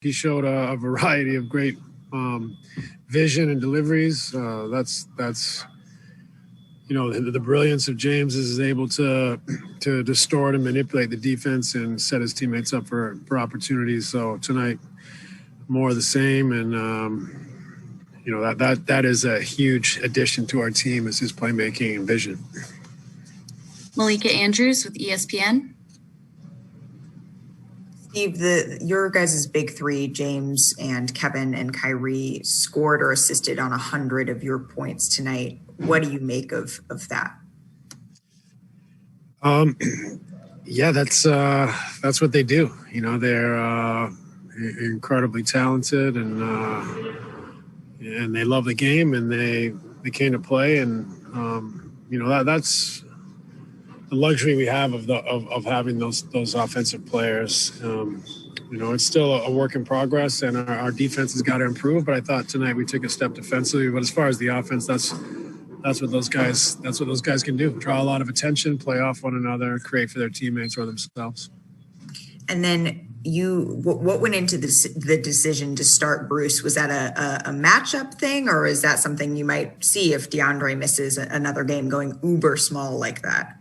He showed a variety of great vision and deliveries. That's the brilliance of James is able to distort and manipulate the defense and set his teammates up for opportunities. So tonight, more of the same, and that is a huge addition to our team, is his playmaking and vision. Malika Andrews with ESPN. Steve, your guys' big three, James and Kevin and Kyrie, scored or assisted on 100 of your points tonight. What do you make of that? Yeah, that's what they do. They're incredibly talented, and they love the game, and they came to play, and that's the luxury we have of having those offensive players. It's still a work in progress, and our defense has got to improve. But I thought tonight we took a step defensively. But as far as the offense, that's what those guys can do: draw a lot of attention, play off one another, create for their teammates or themselves. And then what went into the decision to start Bruce? Was that a matchup thing, or is that something you might see if DeAndre misses another game going uber small like that?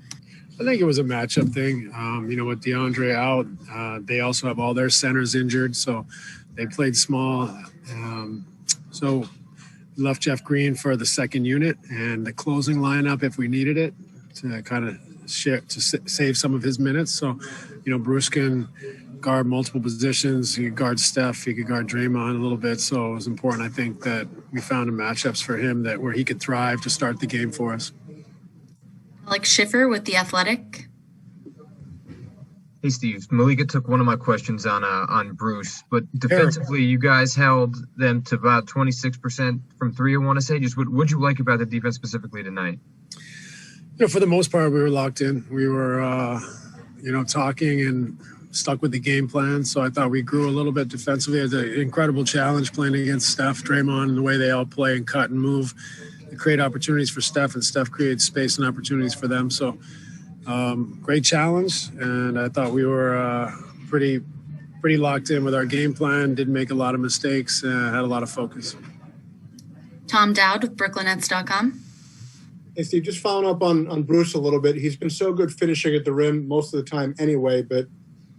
I think it was a matchup thing. With DeAndre out, they also have all their centers injured, so they played small. So we left Jeff Green for the second unit and the closing lineup if we needed it to kind of save some of his minutes. So, Bruce can guard multiple positions. He could guard Steph. He could guard Draymond a little bit. So it was important, I think, that we found matchups for him where he could thrive to start the game for us. Alex Schiffer with The Athletic. Hey, Steve. Malika took one of my questions on Bruce, but defensively, you guys held them to about 26% from three, I want to say. Just what'd you like about the defense specifically tonight? For the most part, we were locked in. We were, talking and stuck with the game plan. So I thought we grew a little bit defensively. It was an incredible challenge playing against Steph, Draymond, and the way they all play and cut and move. They create opportunities for Steph, and Steph creates space and opportunities for them. So great challenge, and I thought we were pretty locked in with our game plan, didn't make a lot of mistakes, had a lot of focus. Tom Dowd with BrooklynNets.com. Hey, Steve, just following up on Bruce a little bit. He's been so good finishing at the rim most of the time anyway, but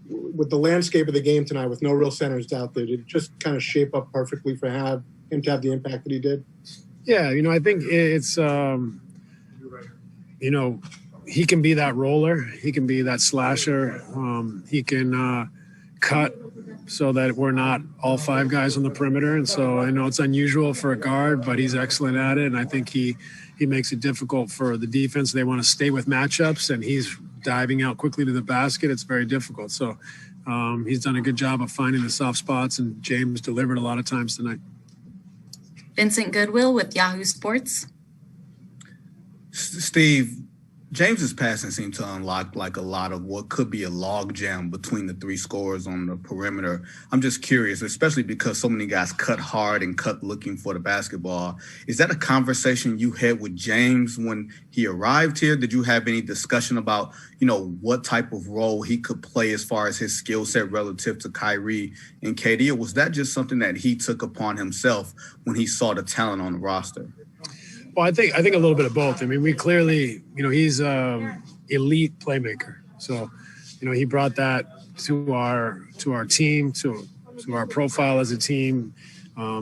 with the landscape of the game tonight, with no real centers out there, did it just kind of shape up perfectly for him to have the impact that he did? Yeah, I think it's, he can be that roller. He can be that slasher. He can cut so that we're not all five guys on the perimeter. And so I know it's unusual for a guard, but he's excellent at it. And I think he makes it difficult for the defense. They want to stay with matchups, and he's diving out quickly to the basket. It's very difficult. So he's done a good job of finding the soft spots, and James delivered a lot of times tonight. Vincent Goodwill with Yahoo Sports. Steve, James's passing seemed to unlock like a lot of what could be a log jam between the three scorers on the perimeter. I'm just curious, especially because so many guys cut hard and cut looking for the basketball. Is that a conversation you had with James when he arrived here? Did you have any discussion about, what type of role he could play as far as his skill set relative to Kyrie and KD? Or was that just something that he took upon himself when he saw the talent on the roster? Well, I think a little bit of both. I mean, we clearly, he's elite playmaker. So, he brought that to our team, to our profile as a team.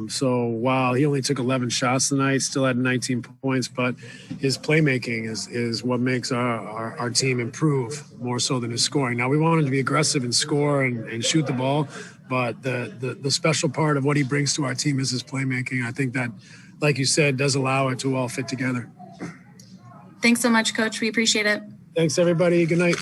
So while he only took 11 shots tonight, still had 19 points, but his playmaking is what makes our team improve more so than his scoring. Now, we want him to be aggressive and score and shoot the ball, but the special part of what he brings to our team is his playmaking. I think that, like you said, does allow it to all fit together. Thanks so much, Coach. We appreciate it. Thanks, everybody. Good night.